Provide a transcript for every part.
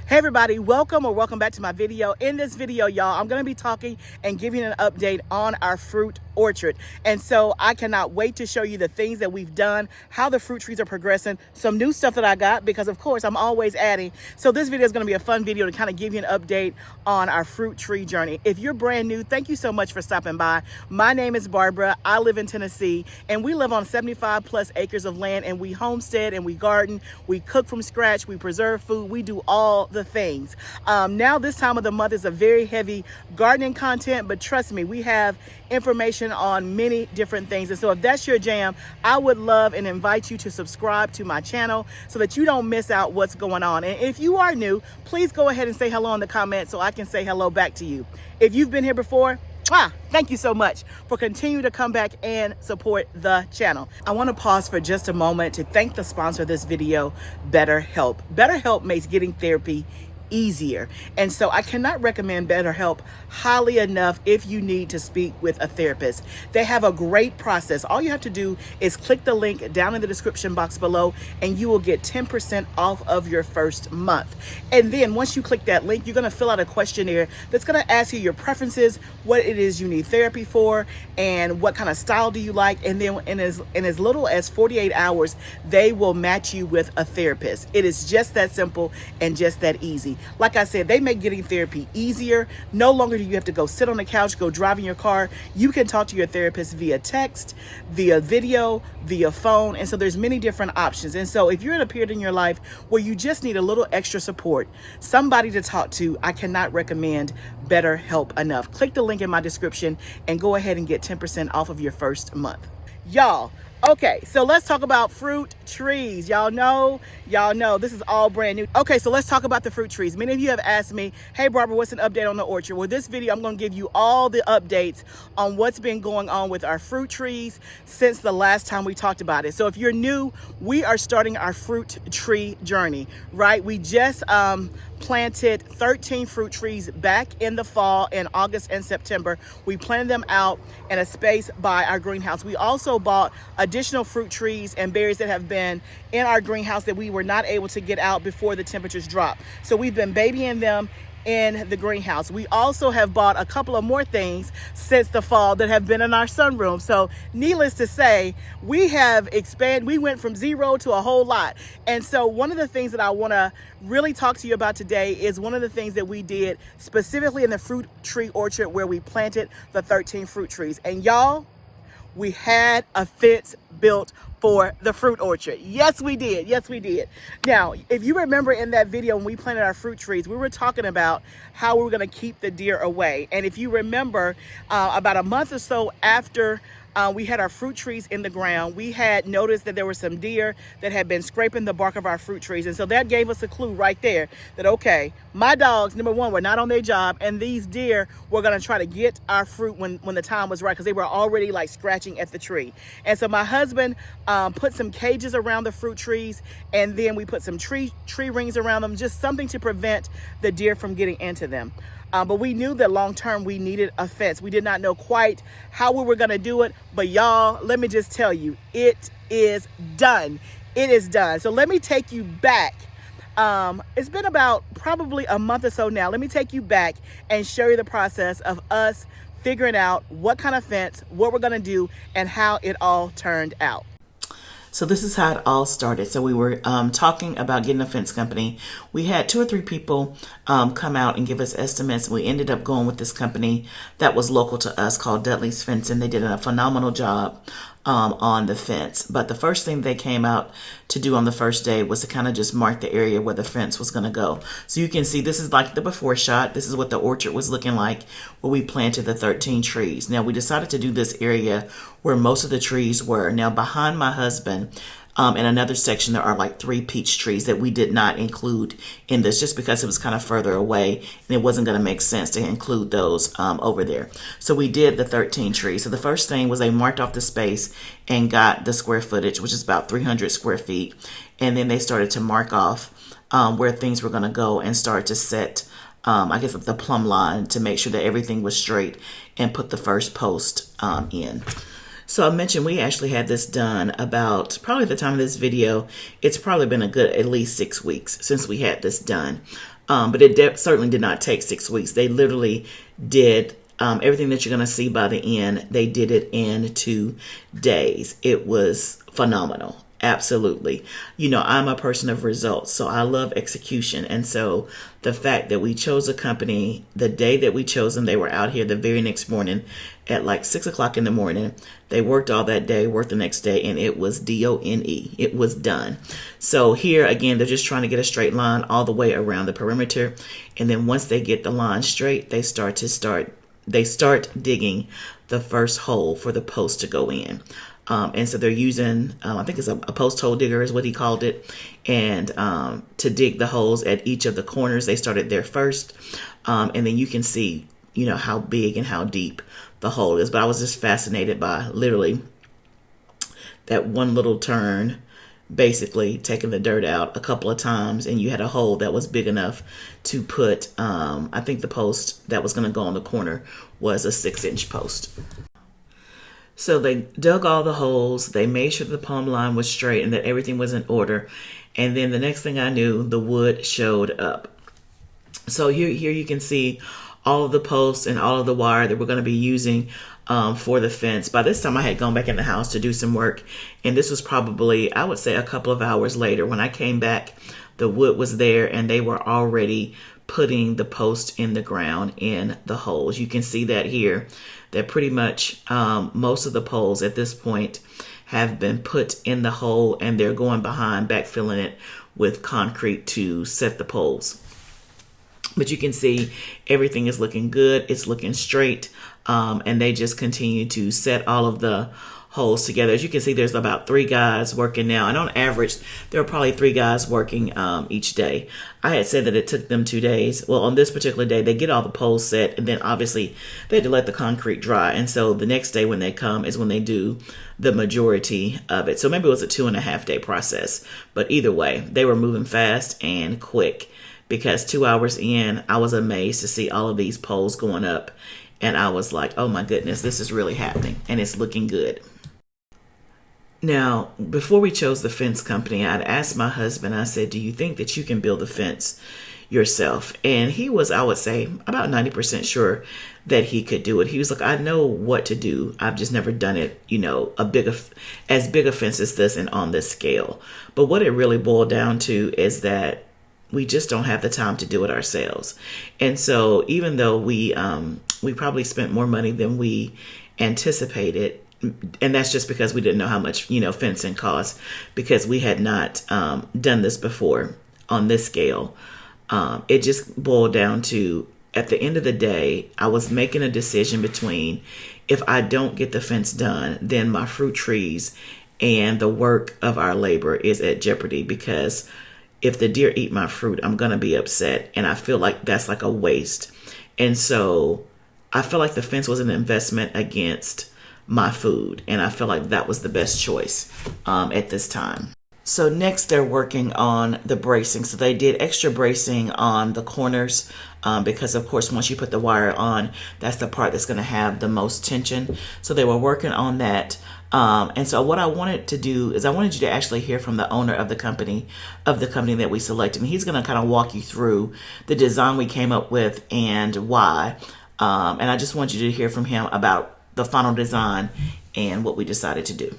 Hey everybody, welcome back to my video. In this video, y'all, I'm going to be talking and giving an update on our fruit orchard. And so I cannot wait to show you the things that we've done, how the fruit trees are progressing, some new stuff that I got, because of course I'm always adding. So this video is going to be a fun video to kind of give you an update on our fruit tree journey. If you're brand new, thank you so much for stopping by. My name is Barbara. I live in Tennessee, and we live on 75 plus acres of land, and we homestead and we garden, we cook from scratch, we preserve food, we do all the things. Now this time of the month is a very heavy gardening content, but trust me, we have information on many different things. And so if that's your jam, I would love and invite you to subscribe to my channel so that you don't miss out what's going on. And if you are new, please go ahead and say hello in the comments so I can say hello back to you. If you've been here before, thank you so much for continuing to come back and support the channel. I want to pause for just a moment to thank the sponsor of this video, BetterHelp. BetterHelp makes getting therapy easier. And so I cannot recommend BetterHelp highly enough if you need to speak with a therapist. They have a great process. All you have to do is click the link down in the description box below and you will get 10% off of your first month. And then once you click that link, you're going to fill out a questionnaire that's going to ask you your preferences, what it is you need therapy for, and what kind of style do you like. And then in as little as 48 hours, they will match you with a therapist. It is just that simple and just that easy. Like I said, they make getting therapy easier. No longer do you have to go sit on the couch, go drive in your car. You can talk to your therapist via text, via video, via phone. And so there's many different options. And so if you're at a period in your life where you just need a little extra support, somebody to talk to, I cannot recommend BetterHelp enough. Click the link in my description and go ahead and get 10% off of your first month. Y'all, okay, so let's talk about fruit trees. Y'all know, this is all brand new. Okay, so let's talk about the fruit trees. Many of you have asked me, hey Barbara, what's an update on the orchard? Well, this video, I'm gonna give you all the updates on what's been going on with our fruit trees since the last time we talked about it. So if you're new, we are starting our fruit tree journey, right? We just planted 13 fruit trees back in the fall in August and September. We planted them out in a space by our greenhouse. We also bought additional fruit trees and berries that have been in our greenhouse that we were not able to get out before the temperatures dropped. So we've been babying them in the greenhouse. We also have bought a couple of more things since the fall that have been in our sunroom. So needless to say, we have expanded. We went from zero to a whole lot. And so one of the things that I want to really talk to you about today is one of the things that we did specifically in the fruit tree orchard where we planted the 13 fruit trees. And y'all, we had a fence built for the fruit orchard. Yes, we did. Yes, we did. Now, if you remember in that video when we planted our fruit trees, we were talking about how we were going to keep the deer away. And if you remember, about a month or so after we had our fruit trees in the ground, we had noticed that there were some deer that had been scraping the bark of our fruit trees. And so that gave us a clue right there that, okay, my dogs, number one, were not on their job, and these deer were going to try to get our fruit when the time was right, because they were already like scratching at the tree. And so my husband put some cages around the fruit trees, and then we put some tree rings around them, just something to prevent the deer from getting into them. But we knew that long term we needed a fence. We did not know quite how we were going to do it. But y'all, let me just tell you, it is done. It is done. So let me take you back. It's been about probably a month or so now. Let me take you back and show you the process of us figuring out what kind of fence, what we're going to do, and how it all turned out. So this is how it all started. So we were talking about getting a fence company. We had 2 or 3 people come out and give us estimates. We ended up going with this company that was local to us called Dudley's Fencing. They did a phenomenal job on the fence. But the first thing they came out to do on the first day was to kind of just mark the area where the fence was going to go. So you can see this is like the before shot. This is what the orchard was looking like where we planted the 13 trees. Now we decided to do this area where most of the trees were. Now behind my husband, in another section, there are like 3 peach trees that we did not include in this just because it was kind of further away and it wasn't going to make sense to include those over there. So we did the 13 trees. So the first thing was they marked off the space and got the square footage, which is about 300 square feet. And then they started to mark off where things were going to go and start to set, I guess, the plumb line to make sure that everything was straight and put the first post in. So I mentioned we actually had this done about, probably at the time of this video, it's probably been a good at least 6 weeks since we had this done. But it certainly did not take 6 weeks. They literally did everything that you're going to see by the end. They did it in 2 days. It was phenomenal. Absolutely. You know, I'm a person of results, so I love execution. And so the fact that we chose a company, the day that we chose them, they were out here the very next morning at like 6 o'clock in the morning. They worked all that day, worked the next day, and it was done. It was done. So here again, they're just trying to get a straight line all the way around the perimeter. And then once they get the line straight, they start digging the first hole for the post to go in. And so they're using, I think it's a post hole digger is what he called it. And to dig the holes at each of the corners, they started there first. And then you can see, you know, how big and how deep the hole is. But I was just fascinated by literally that one little turn, basically taking the dirt out a couple of times. And you had a hole that was big enough to put, I think the post that was going to go on the corner was a 6-inch post. So they dug all the holes, they made sure the plumb line was straight and that everything was in order. And then the next thing I knew, the wood showed up. So here you can see all of the posts and all of the wire that we're going to be using for the fence. By this time I had gone back in the house to do some work. And this was probably, I would say, a couple of hours later. When I came back, the wood was there and they were already putting the post in the ground in the holes. You can see that here, that pretty much most of the poles at this point have been put in the hole and they're going behind, backfilling it with concrete to set the poles. But you can see everything is looking good. It's looking straight. And they just continue to set all of the holes together. As you can see, there's about 3 guys working now. And on average, there are probably 3 guys working each day. I had said that it took them 2 days. Well, on this particular day, they get all the poles set. And then obviously, they had to let the concrete dry. And so the next day when they come is when they do the majority of it. So maybe it was a 2.5 day process. But either way, they were moving fast and quick. Because 2 hours in, I was amazed to see all of these poles going up. And I was like, oh my goodness, this is really happening. And it's looking good. Now, before we chose the fence company, I'd asked my husband, I said, do you think that you can build a fence yourself? And he was, I would say, about 90% sure that he could do it. He was like, I know what to do. I've just never done it, you know, as big a fence as this and on this scale. But what it really boiled down to is that we just don't have the time to do it ourselves. And so even though we probably spent more money than we anticipated, and that's just because we didn't know how much, you know, fencing costs, because we had not done this before on this scale. It just boiled down to, at the end of the day, I was making a decision between, if I don't get the fence done, then my fruit trees and the work of our labor is at jeopardy, because if the deer eat my fruit, I'm going to be upset. And I feel like that's like a waste. And so I feel like the fence was an investment against my food. And I feel like that was the best choice at this time. So next they're working on the bracing. So they did extra bracing on the corners because of course once you put the wire on, that's the part that's going to have the most tension. So they were working on that. And so what I wanted to do is I wanted you to actually hear from the owner of the company that we selected. And he's going to kind of walk you through the design we came up with and why. And I just want you to hear from him about the final design and what we decided to do.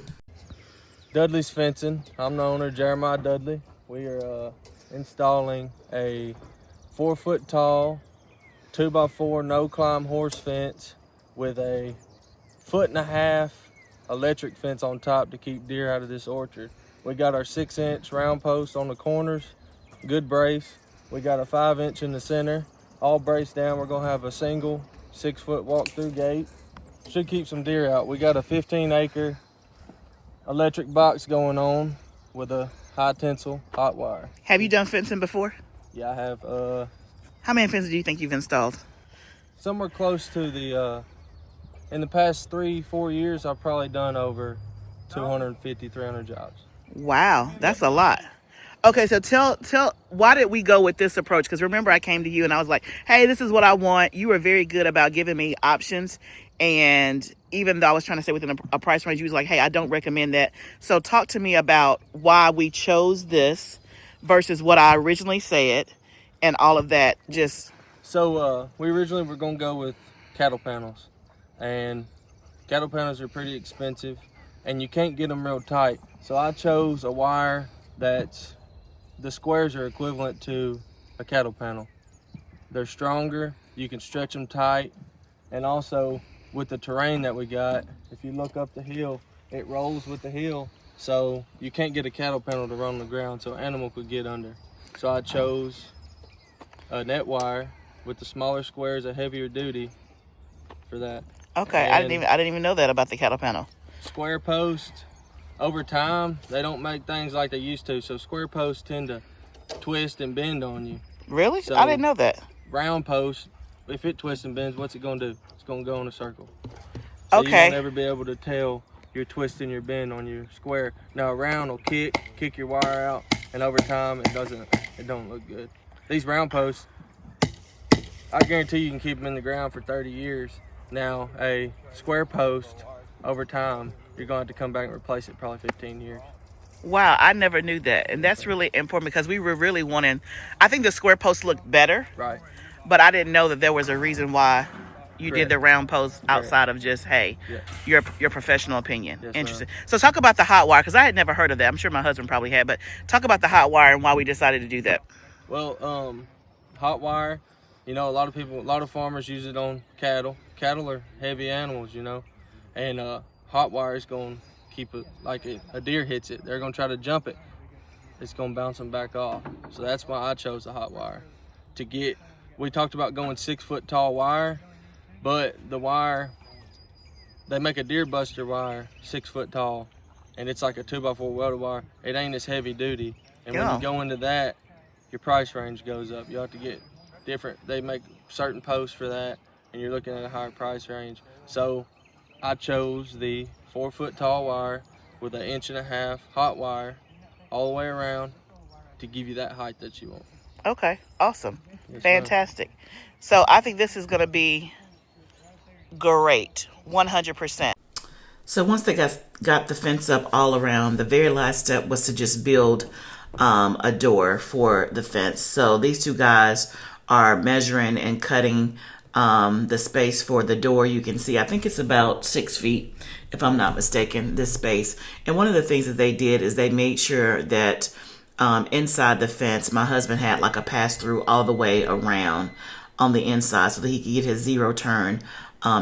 Dudley's Fencing. I'm the owner, Jeremiah Dudley. We are installing a 4-foot tall, 2x4 no-climb horse fence with a 1.5 foot electric fence on top to keep deer out of this orchard. We got our 6-inch round post on the corners, good brace. We got a 5-inch in the center, all braced down. We're gonna have a single 6-foot walk-through gate. Should keep some deer out. We got a 15-acre electric box going on with a high tensile hot wire. Have you done fencing before? Yeah, I have. How many fences do you think you've installed? Somewhere close to the, in the past 3-4 years, I've probably done over 250, 300 jobs. Wow, that's a lot. Okay, so tell, why did we go with this approach? Because remember, I came to you and I was like, hey, this is what I want. You were very good about giving me options. And even though I was trying to stay within a price range, you was like, hey, I don't recommend that. So talk to me about why we chose this versus what I originally said and all of that. Just So we originally were gonna go with cattle panels, and cattle panels are pretty expensive, and you can't get them real tight. So I chose a wire that the squares are equivalent to a cattle panel. They're stronger, you can stretch them tight, and also with the terrain that we got, if you look up the hill, it rolls with the hill, so you can't get a cattle panel to run on the ground so an animal could get under. So I chose a net wire with the smaller squares, a heavier duty for that. okay. And I didn't even know that about the cattle panel. square posts, over time, they don't make things like they used to, so square posts tend to twist and bend on you. Really? So, I didn't know that. Round post, if it twists and bends, what's it gonna do? It's gonna go in a circle. So Okay. you won't ever be able to tell your twist and your bend on your square. Now a round will kick your wire out, and over time it don't look good. These round posts, I guarantee you can keep them in the ground for 30 years. Now a square post, over time, you're gonna have to come back and replace it probably 15 years. Wow, I never knew that. And that's really important because we were really wanting, I think the square post looked better, Right. but I didn't know that there was a reason why you Correct. did the round post outside of just, hey, Yeah. your professional opinion. Yes, Interesting. So talk about the hot wire, because I had never heard of that. I'm sure my husband probably had, but talk about the hot wire and why we decided to do that. Well, hot wire, a lot of farmers use it on cattle. Cattle are heavy animals, and hot wire is going to keep it like a deer hits it. They're going to try to jump it. It's going to bounce them back off. So that's why I chose the hot wire. We talked about going 6 foot tall wire, but the wire, they make a deer buster wire 6 foot tall, and it's like a 2x4 welded wire. It ain't as heavy duty. And when you go into that, your price range goes up. You have to get different, they make certain posts for that, and you're looking at a higher price range. So I chose the 4 foot tall wire with an 1.5 inch hot wire all the way around to give you that height that you want. Okay, awesome. Yes, Fantastic. So I think this is going to be great, 100%. So once they got the fence up all around, the very last step was to just build a door for the fence. So these two guys are measuring and cutting the space for the door. You can see, I think it's about 6 feet, if I'm not mistaken, this space. And one of the things that they did is they made sure that inside the fence, my husband had like a pass-through all the way around on the inside so that he could get his zero turn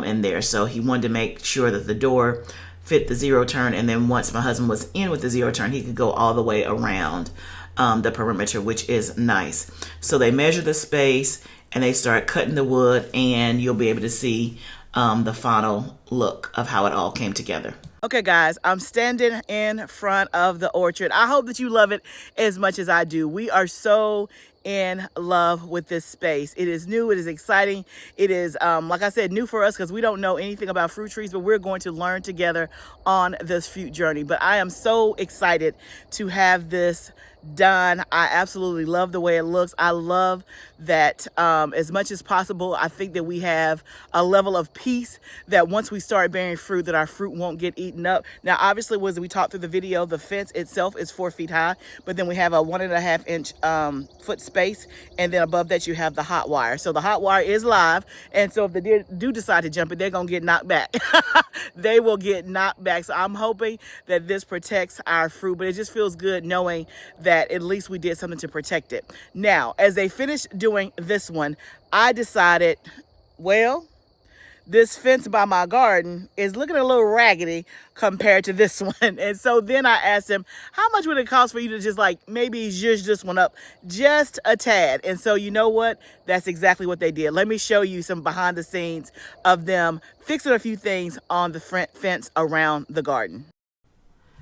in there. So he wanted to make sure that the door fit the zero turn, and then once my husband was in with the zero turn, he could go all the way around the perimeter, which is nice. So they measure the space and they start cutting the wood, and you'll be able to see the final look of how it all came together. Okay, guys, I'm standing in front of the orchard. I hope that you love it as much as I do. We are so in love with this space. It is new. It is exciting. It is, like I said, new for us because we don't know anything about fruit trees, but we're going to learn together on this fruit journey. But I am so excited to have this done. I absolutely love the way it looks. I love that as much as possible, I think that we have a level of peace that once we start bearing fruit, that our fruit won't get eaten up. Now, obviously, as we talked through the video, the fence itself is 4 feet high, but then we have a 1.5 inch foot space, and then above that you have the hot wire. So the hot wire is live, and so if they do decide to jump it, they're gonna get knocked back. They will get knocked back. So I'm hoping that this protects our fruit, but it just feels good knowing that at least we did something to protect it. Now, as they finished doing this one, I decided, well, this fence by my garden is looking a little raggedy compared to this one. And so then I asked him, how much would it cost for you to just like maybe zhuzh this one up just a tad? And so you know what? That's exactly what they did. Let me show you some behind the scenes of them fixing a few things on the front fence around the garden.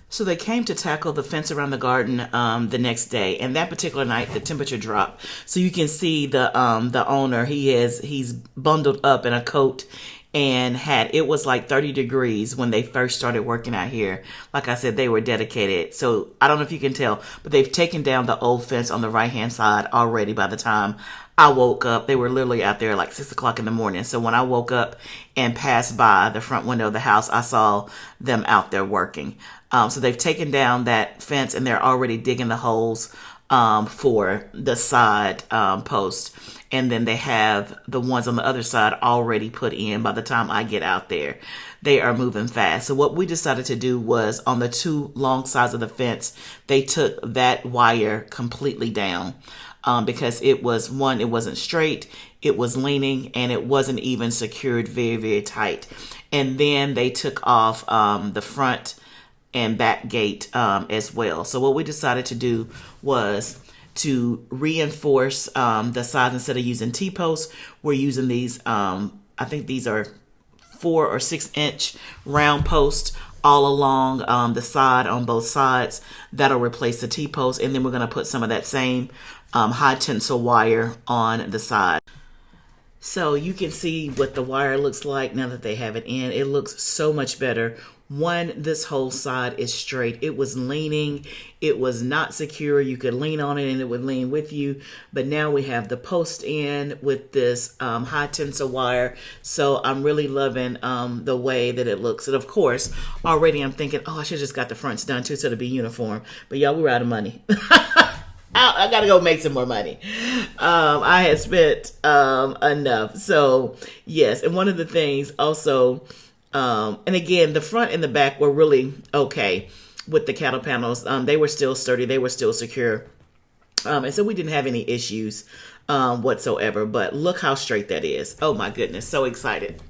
So they came to tackle the fence around the garden the next day, and that particular night the temperature dropped. So you can see the owner, he's bundled up in a coat, and it was like 30 degrees when they first started working out here. Like I said, they were dedicated. So I don't know if you can tell, but they've taken down the old fence on the right hand side already. By the time I woke up, they were literally out there like 6 o'clock in the morning. So when I woke up and passed by the front window of the house, I saw them out there working. So they've taken down that fence, and they're already digging the holes for the side post. And then they have the ones on the other side already put in by the time I get out there. They are moving fast. So what we decided to do was on the two long sides of the fence, they took that wire completely down because it wasn't straight, it was leaning, and it wasn't even secured very, very tight. And then they took off the front and back gate as well. So what we decided to do was to reinforce the sides. Instead of using T-posts, we're using these, I think these are 4 or 6 inch round posts all along the side on both sides. That'll replace the T-post. And then we're gonna put some of that same high tensile wire on the side. So you can see what the wire looks like now that they have it in. It looks so much better. One, this whole side is straight. It was leaning. It was not secure. You could lean on it and it would lean with you. But now we have the post in with this high tensile wire. So I'm really loving the way that it looks. And of course, already I'm thinking, oh, I should have just got the fronts done too so it'll be uniform. But y'all, we're out of money. I gotta go make some more money. I had spent enough. So yes, and one of the things also, and again, the front and the back were really okay with the cattle panels. They were still sturdy. They were still secure. And so we didn't have any issues whatsoever. But look how straight that is. Oh my goodness. So excited.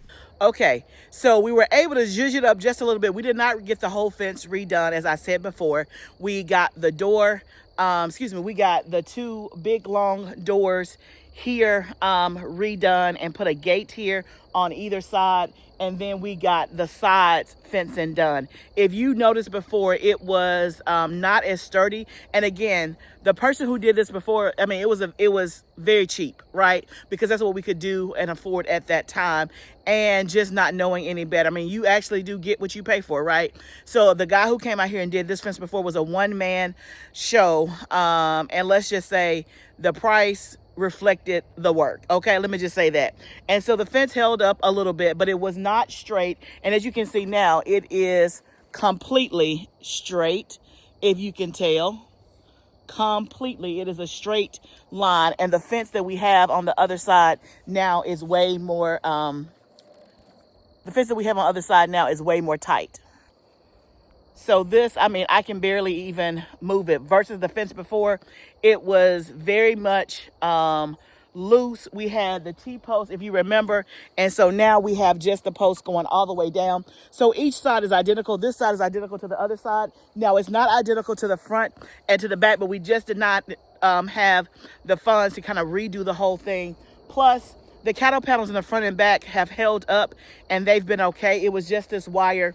Okay, so we were able to zhuzh it up just a little bit. We did not get the whole fence redone, as I said before. We got the door, we got the 2 big long doors here redone and put a gate here on either side. And then we got the sides fencing done. If you noticed before, it was not as sturdy. And again, the person who did this before, I mean, it was very cheap, right? Because that's what we could do and afford at that time, and just not knowing any better. I mean, you actually do get what you pay for, right? So the guy who came out here and did this fence before was a one-man show. And let's just say the price reflected the work. Okay, let me just say that. And so the fence held up a little bit, but it was not straight. And as you can see now, it is completely straight. If you can tell, completely, it is a straight line. And the fence that we have on the other side now is way more, the fence that we have on the other side now is way more tight. So this, I mean, I can barely even move it versus the fence before. It was very much loose. We had the T-post, if you remember. And so now we have just the post going all the way down. So each side is identical. This side is identical to the other side. Now, it's not identical to the front and to the back, but we just did not have the funds to kind of redo the whole thing. Plus, the cattle panels in the front and back have held up and they've been okay. It was just this wire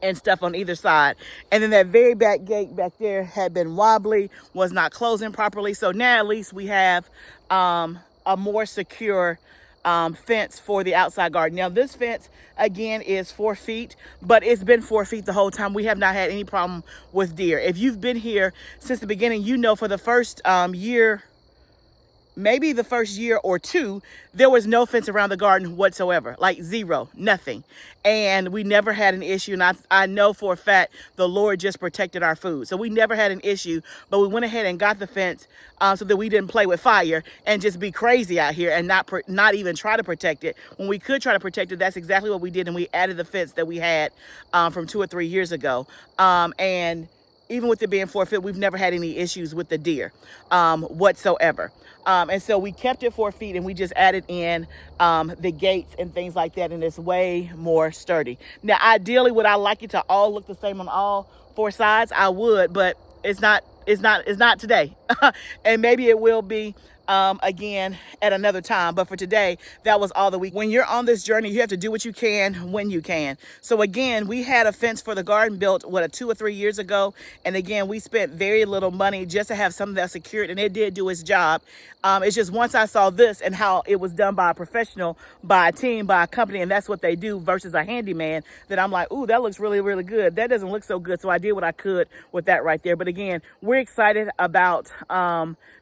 and stuff on either side. And then that very back gate back there had been wobbly, was not closing properly. So now at least we have a more secure fence for the outside garden. Now this fence again is 4 feet, but it's been 4 feet the whole time. We have not had any problem with deer. If you've been here since the beginning, you know for the first year, maybe the first year or two, there was no fence around the garden whatsoever, like zero, nothing. And we never had an issue. And I know for a fact the Lord just protected our food. So we never had an issue, but we went ahead and got the fence so that we didn't play with fire and just be crazy out here and not even try to protect it. When we could try to protect it, that's exactly what we did. And we added the fence that we had from 2 or 3 years ago. And even with it being 4 feet, we've never had any issues with the deer whatsoever. And so we kept it 4 feet and we just added in the gates and things like that. And it's way more sturdy. Now, ideally, would I like it to all look the same on all 4 sides? I would, but it's not today. And maybe it will be again at another time, but for today, that was all the week. When you're on this journey, you have to do what you can when you can. So again, we had a fence for the garden built 2 or 3 years ago, and again, we spent very little money just to have something that's secured, and it did do its job. It's just once I saw this and how it was done by a professional, by a team, by a company, and that's what they do versus a handyman, that I'm like, ooh, that looks really, really good. That doesn't look so good. So I did what I could with that right there. But again, we're excited about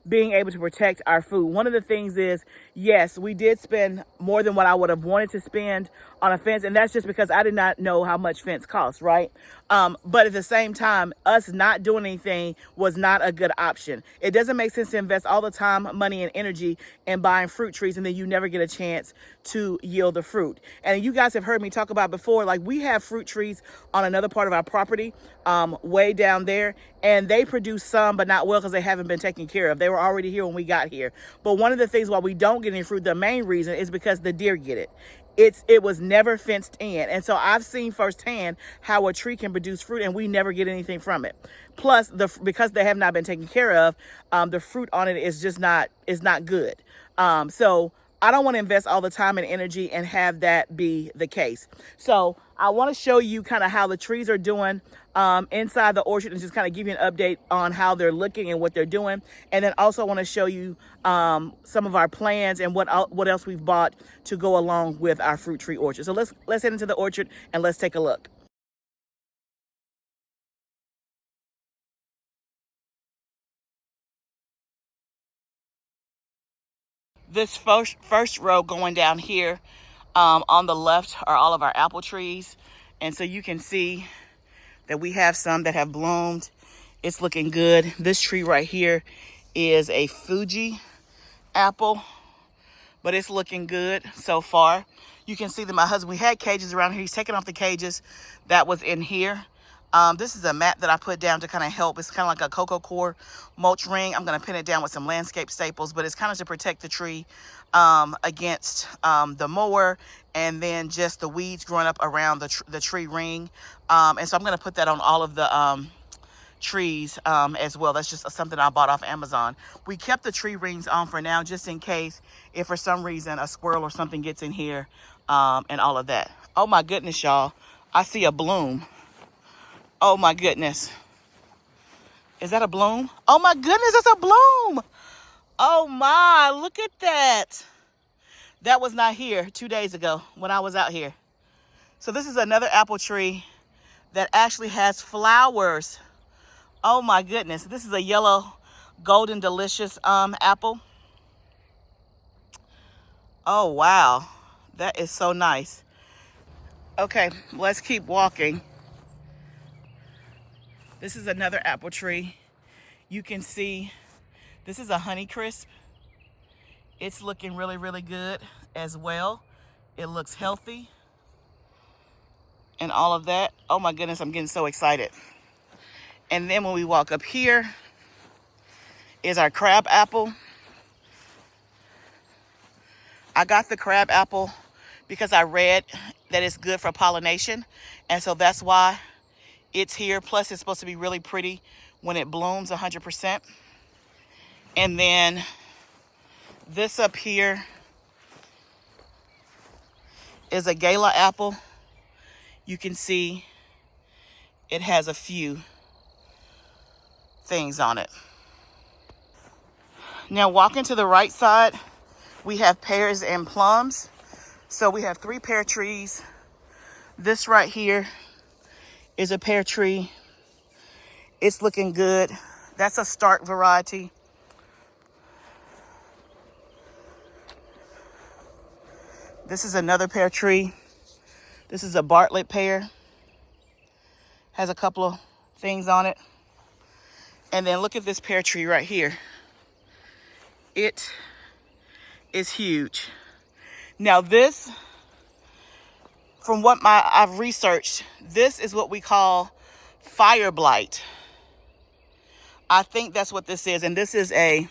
being able to protect our food. One of the things is, yes, we did spend more than what I would have wanted to spend on a fence, and that's just because I did not know how much fence costs, right? But at the same time, us not doing anything was not a good option. It doesn't make sense to invest all the time, money, and energy in buying fruit trees, and then you never get a chance to yield the fruit. And you guys have heard me talk about before, like we have fruit trees on another part of our property, way down there, and they produce some, but not well because they haven't been taken care of. They were already here when we got here. But one of the things why we don't get any fruit, the main reason is because the deer get it. It was never fenced in. And so I've seen firsthand how a tree can produce fruit and we never get anything from it. Plus, because they have not been taken care of, the fruit on it is just not good. So I don't want to invest all the time and energy and have that be the case. So I want to show you kind of how the trees are doing inside the orchard and just kind of give you an update on how they're looking and what they're doing. And then also want to show you some of our plans and what else we've bought to go along with our fruit tree orchard. So let's head into the orchard and let's take a look. This first row going down here on the left are all of our apple trees. And so you can see that we have some that have bloomed. It's looking good. This tree right here is a Fuji apple, but it's looking good so far. You can see that my husband, we had cages around here. He's taking off the cages that was in here. This is a mat that I put down to kind of help. It's kind of like a cocoa core mulch ring. I'm going to pin it down with some landscape staples, but it's kind of to protect the tree against the mower and then just the weeds growing up around the tree ring. And so I'm going to put that on all of the trees as well. That's just something I bought off Amazon. We kept the tree rings on for now just in case if for some reason a squirrel or something gets in here and all of that. Oh my goodness, y'all. I see a bloom. Oh my goodness. Is that a bloom? Oh my goodness, that's a bloom. Oh my, look at that. That was not here 2 days ago when I was out here. So this is another apple tree that actually has flowers. Oh my goodness. This is a yellow golden delicious apple. Oh wow. That is so nice. Okay, let's keep walking. This is another apple tree. You can see this is a Honeycrisp. It's looking really, really good as well. It looks healthy and all of that. Oh my goodness, I'm getting so excited. And then when we walk up here is our crab apple. I got the crab apple because I read that it's good for pollination. And so that's why it's here. Plus it's supposed to be really pretty when it blooms 100%. And then this up here is a gala apple. You can see it has a few things on it. Now walking to the right side, we have pears and plums. So we have 3 pear trees. This right here is a pear tree. It's looking good. That's a Stark variety. This is another pear tree. This is a Bartlett pear. Has a couple of things on it. And then look at this pear tree right here. It is huge. Now this, from what I've researched, this is what we call fire blight. I think that's what this is. And this is a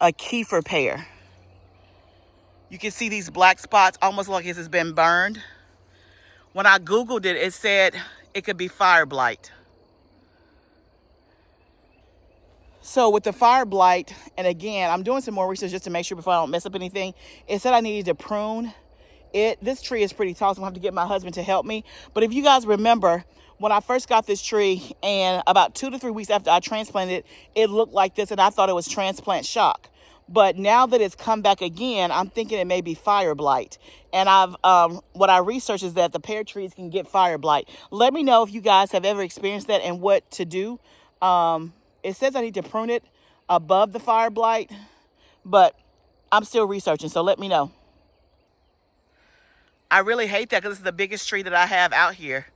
kefir pear. You can see these black spots almost like it has been burned. When I Googled it, it said it could be fire blight. So with the fire blight, and again, I'm doing some more research just to make sure before I don't mess up anything. It said I needed to prune it. This tree is pretty tall, so I'm gonna have to get my husband to help me. But if you guys remember, when I first got this tree and about 2 to 3 weeks after I transplanted it, it looked like this and I thought it was transplant shock. But now that it's come back again, I'm thinking it may be fire blight. And what I researched is that the pear trees can get fire blight. Let me know if you guys have ever experienced that and what to do. It says I need to prune it above the fire blight, but I'm still researching, so let me know. I really hate that because this is the biggest tree that I have out here.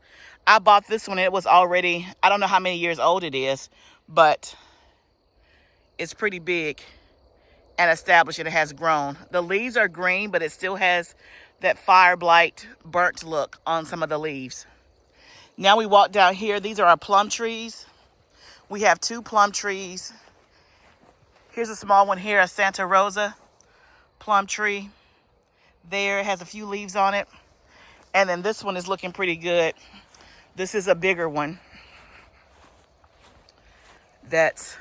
I bought this one and it was already, I don't know how many years old it is, but it's pretty big and established and it has grown. The leaves are green, but it still has that fire blight burnt look on some of the leaves. Now we walk down here. These are our plum trees. We have 2 plum trees. Here's a small one here, a Santa Rosa plum tree. There, it has a few leaves on it. And then this one is looking pretty good. This is a bigger one that's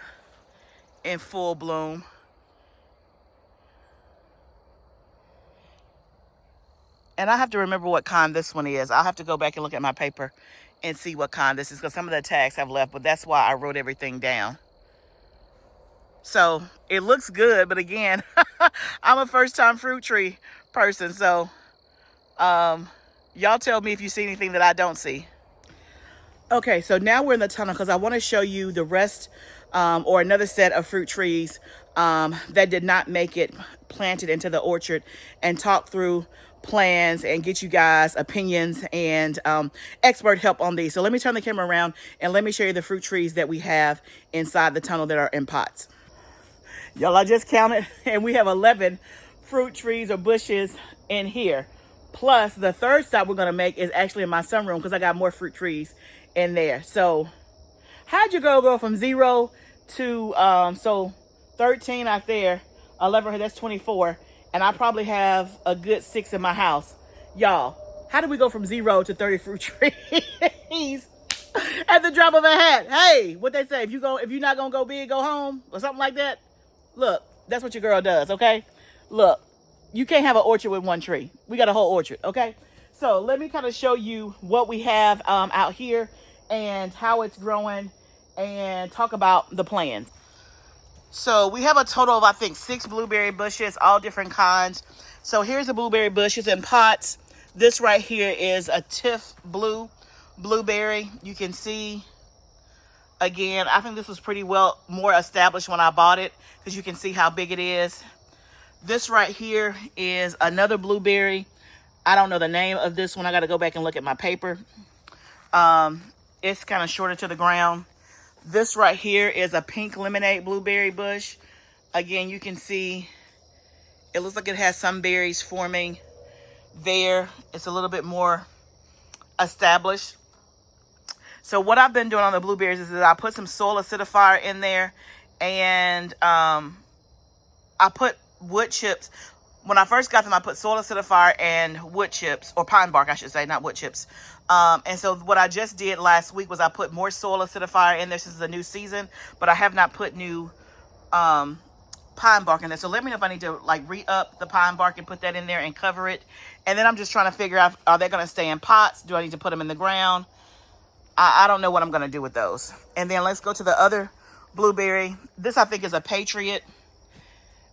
in full bloom. And I have to remember what kind this one is. I'll have to go back and look at my paper and see what kind this is, because some of the tags have left, but that's why I wrote everything down. So it looks good, but again, I'm a first-time fruit tree person, so y'all tell me if you see anything that I don't see. Okay, so now we're in the tunnel because I want to show you the rest or another set of fruit trees that did not make it planted into the orchard, and talk through plans and get you guys opinions and expert help on these. So let me turn the camera around and let me show you the fruit trees that we have inside the tunnel that are in pots. Y'all, I just counted and we have 11 fruit trees or bushes in here. Plus the third stop we're gonna make is actually in my sunroom because I got more fruit trees in there. So how'd you go from 0 to so 13 out there, 11, that's 24, and I probably have a good 6 in my house. Y'all, how do we go from 0 to 30 fruit trees at the drop of a hat? Hey, what they say, if you're not gonna go big, go home, or something like that. Look, that's what your girl does, okay? Look, you can't have an orchard with 1 tree. We got a whole orchard, okay? So let me kind of show you what we have out here and how it's growing and talk about the plans. So we have a total of, I think, 6 blueberry bushes, all different kinds. So here's the blueberry bushes in pots. This right here is a Tiff Blue blueberry. You can see, again, I think this was pretty well more established when I bought it because you can see how big it is. This right here is another blueberry. I don't know the name of this one. I got to go back and look at my paper. It's kind of shorter to the ground. This right here is a pink lemonade blueberry bush. Again, you can see it looks like it has some berries forming there. It's a little bit more established. So what I've been doing on the blueberries is that I put some soil acidifier in there, and I put wood chips. When I first got them, I put soil acidifier and wood chips, or pine bark, I should say, not wood chips. And so what I just did last week was I put more soil acidifier in there. This is a new season, but I have not put new pine bark in there. So let me know if I need to like re-up the pine bark and put that in there and cover it. And then I'm just trying to figure out, are they going to stay in pots? Do I need to put them in the ground? I don't know what I'm going to do with those. And then let's go to the other blueberry. This I think is a Patriot.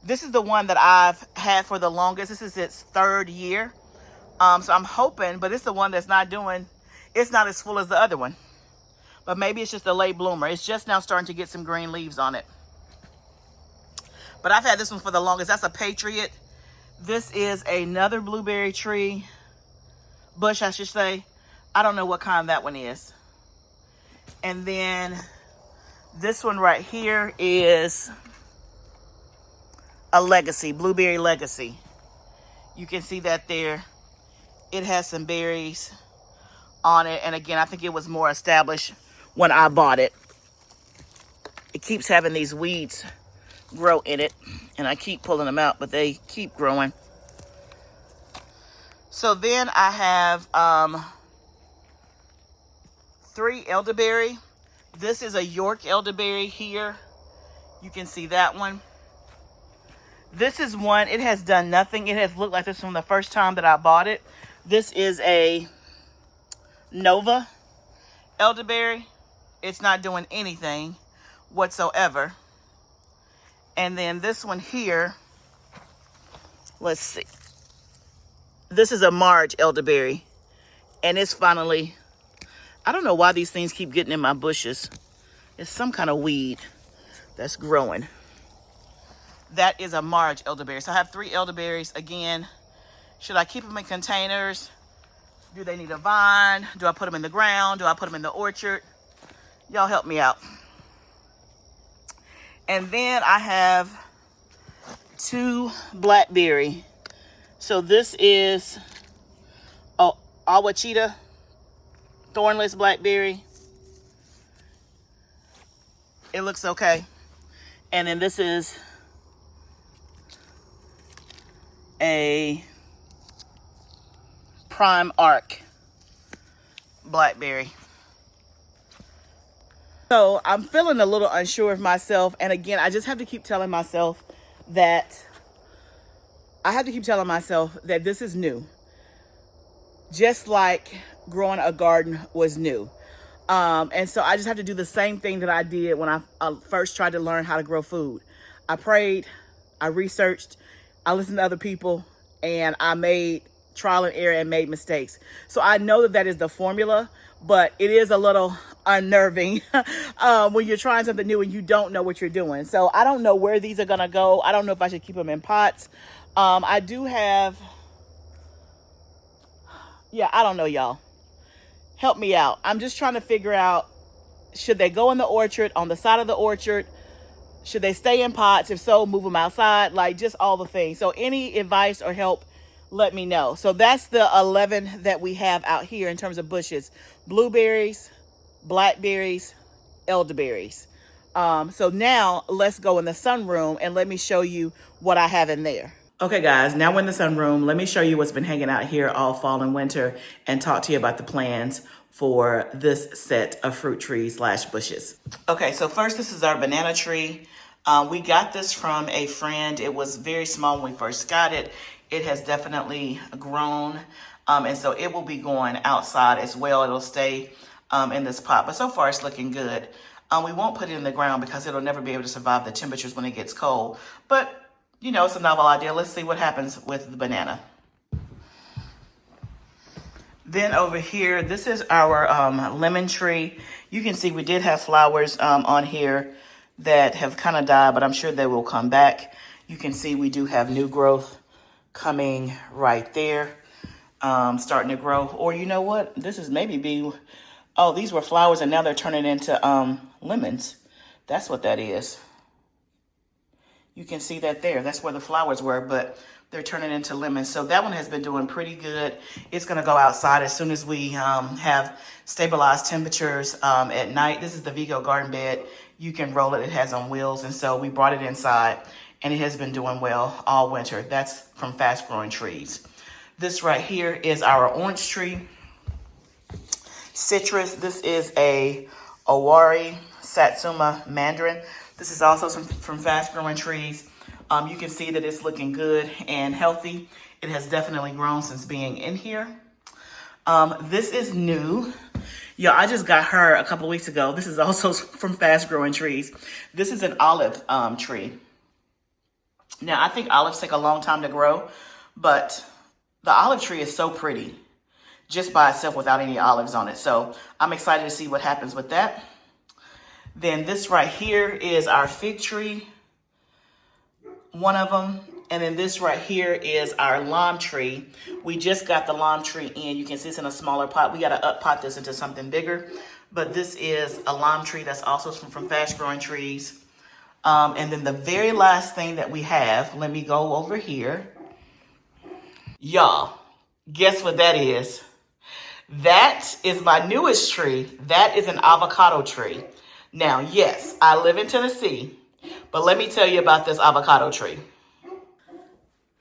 This is the one that I've had for the longest. This is its 3rd year. So I'm hoping, but it's the one that's not doing, it's not as full as the other one. But maybe it's just a late bloomer. It's just now starting to get some green leaves on it. But I've had this one for the longest. That's a Patriot. This is another blueberry tree. Bush, I should say. I don't know what kind that one is. And then this one right here is a Legacy, Blueberry Legacy. You can see that there. It has some berries on it. And again, I think it was more established when I bought it. It keeps having these weeds grow in it. And I keep pulling them out, but they keep growing. So then I have 3 elderberry. This is a York elderberry here. You can see that one. This is one, it has done nothing. It has looked like this from the first time that I bought it. This is a Nova elderberry. It's not doing anything whatsoever. And then this one here, let's see. This is a Marge elderberry. And it's finally, I don't know why these things keep getting in my bushes. It's some kind of weed that's growing. That is a March elderberry. So I have 3 elderberries. Again, should I keep them in containers? Do they need a vine? Do I put them in the ground? Do I put them in the orchard? Y'all help me out. And then I have 2 blackberry. So this is Awachita thornless blackberry. It looks okay. And then this is a Prime Arc blackberry. So I'm feeling a little unsure of myself. And again, I just have to keep telling myself that this is new. Just like growing a garden was new. And so I just have to do the same thing that I did when I first tried to learn how to grow food. I prayed, I researched, I listened to other people, and I made trial and error and made mistakes. So I know that is the formula, but it is a little unnerving when you're trying something new and you don't know what you're doing. So I don't know where these are gonna go. I don't know if I should keep them in pots. I do have, I don't know, y'all. Help me out. I'm just trying to figure out, should they go in the orchard, on the side of the orchard? Should they stay in pots? If so, move them outside, like just all the things. So any advice or help, let me know. So that's the 11 that we have out here in terms of bushes: blueberries, blackberries, elderberries. So now let's go in the sunroom and let me show you what I have in there. Okay guys, now we're in the sunroom. Let me show you what's been hanging out here all fall and winter and talk to you about the plans for this set of fruit trees / bushes. Okay, so first this is our banana tree. We got this from a friend. It was very small when we first got it. It has definitely grown, and so it will be going outside as well. It'll stay in this pot, but so far it's looking good. We won't put it in the ground because it'll never be able to survive the temperatures when it gets cold, but you know, it's a novel idea. Let's see what happens with the banana. Then over here, this is our lemon tree. You can see we did have flowers on here that have kind of died, but I'm sure they will come back. You can see we do have new growth coming right there, starting to grow. Or you know what? This is oh, these were flowers and now they're turning into lemons. That's what that is. You can see that there. That's where the flowers were, but they're turning into lemons. So that one has been doing pretty good. It's going to go outside as soon as we have stabilized temperatures at night. This is the Vego garden bed. You can roll it. It has on wheels. And so we brought it inside, and it has been doing well all winter. That's from Fast Growing Trees. This right here is our orange tree. Citrus. This is a Owari Satsuma Mandarin. This is also from Fast Growing Trees. You can see that it's looking good and healthy. It has definitely grown since being in here. This is new. Yeah, I just got her a couple weeks ago. This is also from Fast Growing Trees. This is an olive tree. Now, I think olives take a long time to grow, but the olive tree is so pretty just by itself without any olives on it. So I'm excited to see what happens with that. Then this right here is our fig tree, one of them. And then this right here is our lime tree. We just got the lime tree in. You can see it's in a smaller pot. We got to up pot this into something bigger. But this is a lime tree that's also from Fast Growing Trees. And then the very last thing that we have, let me go over here. Y'all, guess what that is? That is my newest tree. That is an avocado tree. Now, yes, I live in Tennessee, but let me tell you about this avocado tree.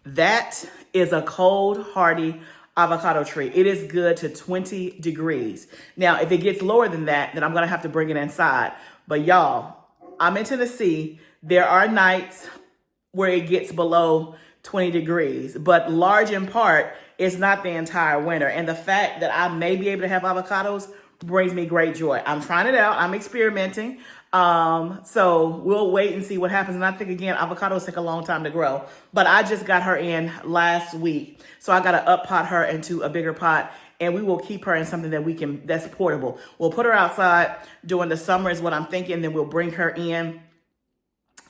That is a cold, hardy avocado tree. It is good to 20 degrees. Now, if it gets lower than that, then I'm going to have to bring it inside. But y'all, I'm in Tennessee. There are nights where it gets below 20 degrees, but large in part, it's not the entire winter. And the fact that I may be able to have avocados brings me great joy. I'm trying it out. I'm experimenting. So we'll wait and see what happens. And I think, again, avocados take a long time to grow. But I just got her in last week. So I got to up pot her into a bigger pot. And we will keep her in something that's portable. We'll put her outside during the summer is what I'm thinking. Then we'll bring her in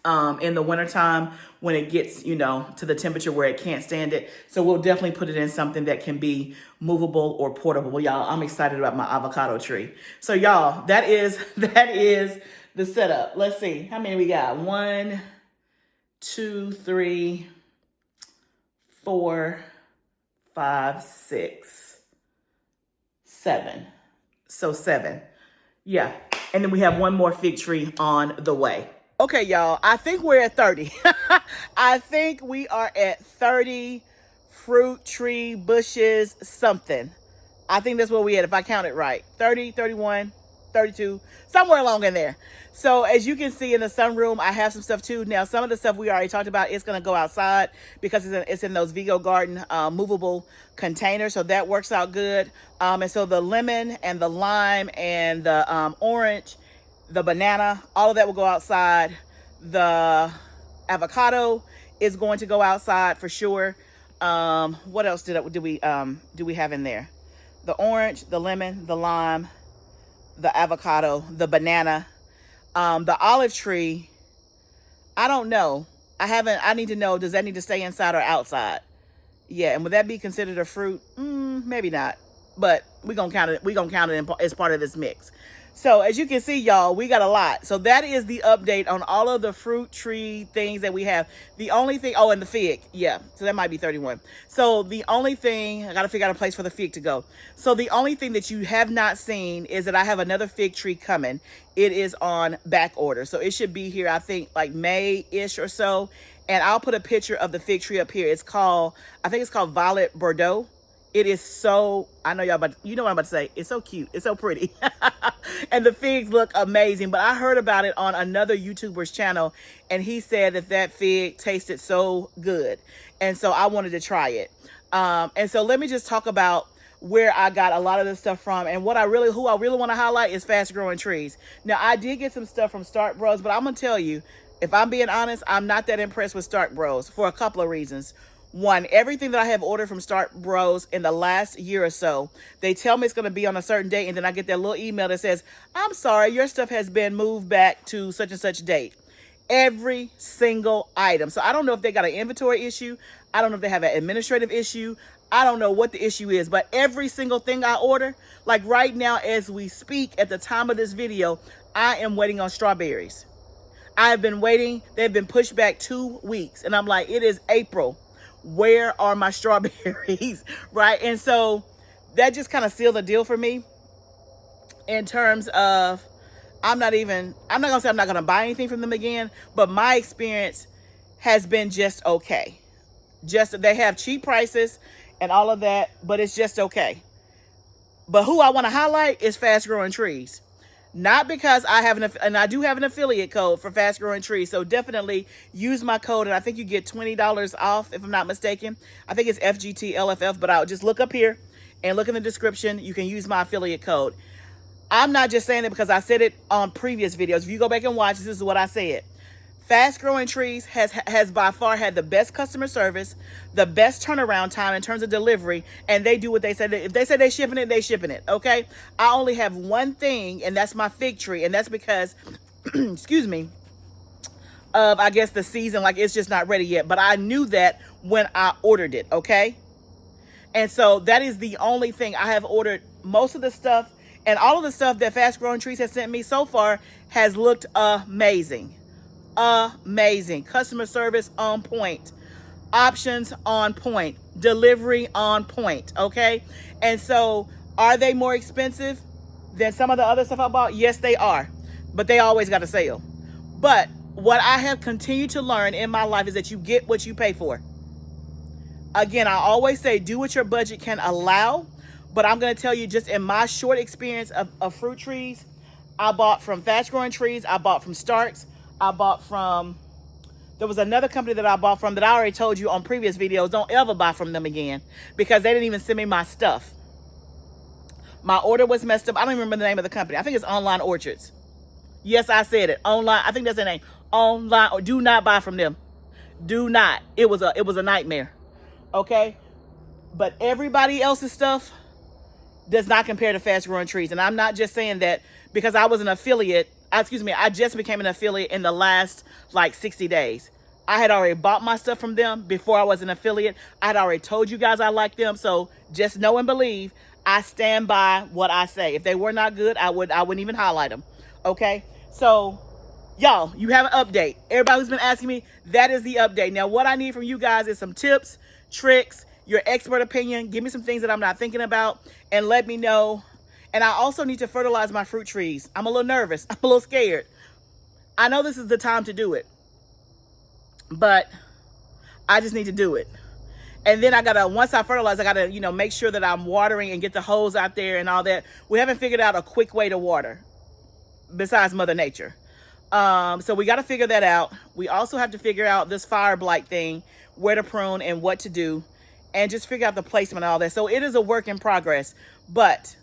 in the wintertime when it gets, you know, to the temperature where it can't stand it. So we'll definitely put it in something that can be movable or portable. Well, y'all, I'm excited about my avocado tree. So y'all, that is the setup. Let's see, how many we got? 1, 2, 3, 4, 5, 6, 7. So 7. Yeah. And then we have one more fig tree on the way. Okay, y'all, I think we're at 30. I think we are at 30 fruit tree bushes something. I think that's where we at, if I count it right. 30, 31, 32, somewhere along in there. So as you can see in the sunroom, I have some stuff too. Now, some of the stuff we already talked about is going to go outside because it's in those Vego garden movable containers. So that works out good. And so the lemon and the lime and the orange, the banana, all of that will go outside. The avocado is going to go outside for sure. What else do we have in there? The orange, the lemon, the lime, the avocado, the banana, the olive tree. I don't know. I need to know, does that need to stay inside or outside? Yeah, and would that be considered a fruit? Maybe not, but we're gonna count it as part of this mix. So as you can see, y'all, we got a lot. So that is the update on all of the fruit tree things that we have. The only thing, oh, and the fig. Yeah, so that might be 31. So the only thing, I got to figure out a place for the fig to go. So the only thing that you have not seen is that I have another fig tree coming. It is on back order. So it should be here, I think, like May-ish or so. And I'll put a picture of the fig tree up here. I think it's called Violet Bordeaux. It is so, I know y'all, but you know what I'm about to say. It's so cute. It's so pretty. And the figs look amazing. But I heard about it on another YouTuber's channel, and he said that fig tasted so good. And so I wanted to try it. And so let me just talk about where I got a lot of this stuff from. And who I really want to highlight is Fast Growing Trees. Now, I did get some stuff from Stark Bros, but I'm going to tell you, if I'm being honest, I'm not that impressed with Stark Bros for a couple of reasons. One, everything that I have ordered from Stark Bros in the last year or so, they tell me it's going to be on a certain date, and then I get that little email that says, I'm sorry, your stuff has been moved back to such and such date. Every single item. So I don't know if they got an inventory issue. I don't know if they have an administrative issue. I don't know what the issue is, but every single thing I order, like right now as we speak at the time of this video, I am waiting on strawberries. I have been waiting. They've been pushed back 2 weeks, and I'm like, it is April. Where are my strawberries? Right? And so that just kind of sealed the deal for me in terms of, I'm not gonna say I'm not gonna buy anything from them again, but my experience has been just okay. They have cheap prices and all of that, but it's just okay. But who I want to highlight is Fast Growing Trees. Not because I do have an affiliate code for Fast Growing Trees. So definitely use my code, and I think you get $20 off if I'm not mistaken. I think it's FGTLFF, but I'll just look up here and look in the description. You can use my affiliate code. I'm not just saying it because I said it on previous videos. If you go back and watch, this is what I said. Fast Growing Trees has by far had the best customer service, the best turnaround time in terms of delivery, and they do what they said. If they say they're shipping it, they're shipping it, okay? I only have one thing, and that's my fig tree, and that's because, excuse me, of, I guess, the season, like it's just not ready yet, but I knew that when I ordered it, okay? And so that is the only thing. I have ordered most of the stuff, and all of the stuff that Fast Growing Trees has sent me so far has looked amazing. Amazing. Customer service on point, options on point, delivery on point. Okay. And so are they more expensive than some of the other stuff I bought? Yes, they are, but they always got a sale. But what I have continued to learn in my life is that you get what you pay for. Again, I always say do what your budget can allow, but I'm going to tell you, just in my short experience of fruit trees, I bought from Fast Growing Trees. I bought from Starks. I bought from, there was another company that I bought from that I already told you on previous videos, don't ever buy from them again because they didn't even send me my stuff. My order was messed up. I don't even remember the name of the company. I think it's Online Orchards. Yes, I said it. Online. I think that's their name. Online. Or do not buy from them. Do not. It was a nightmare. Okay. But everybody else's stuff does not compare to Fast Growing Trees. And I'm not just saying that because I was an affiliate I just became an affiliate in the last like 60 days. I had already bought my stuff from them before I was an affiliate. I had already told you guys I like them. So just know and believe I stand by what I say. If they were not good, I wouldn't even highlight them. Okay? So y'all, you have an update. Everybody who's been asking me, that is the update. Now, what I need from you guys is some tips, tricks, your expert opinion. Give me some things that I'm not thinking about and let me know. And I also need to fertilize my fruit trees. I'm a little nervous. I'm a little scared. I know this is the time to do it, but I just need to do it. And then once I fertilize, I gotta, make sure that I'm watering and get the hose out there and all that. We haven't figured out a quick way to water besides Mother Nature. So we got to figure that out. We also have to figure out this fire blight thing, where to prune and what to do, and just figure out the placement and all that. So it is a work in progress, but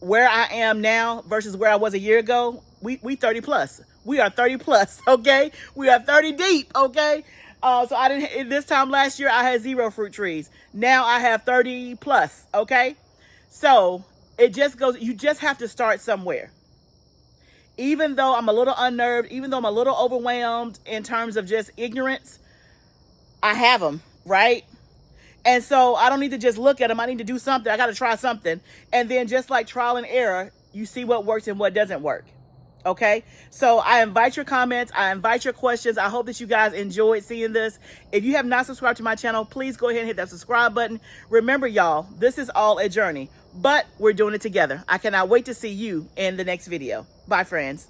where I am now versus where I was a year ago, we 30 plus. We are 30 plus, okay? We are 30 deep, okay? So this time last year, I had 0 fruit trees. Now I have 30 plus, okay? So it just goes, you just have to start somewhere. Even though I'm a little unnerved, even though I'm a little overwhelmed in terms of just ignorance, I have them, right? And so I don't need to just look at them. I need to do something. I got to try something. And then just like trial and error, you see what works and what doesn't work. Okay? So I invite your comments. I invite your questions. I hope that you guys enjoyed seeing this. If you have not subscribed to my channel, please go ahead and hit that subscribe button. Remember, y'all, this is all a journey, but we're doing it together. I cannot wait to see you in the next video. Bye, friends.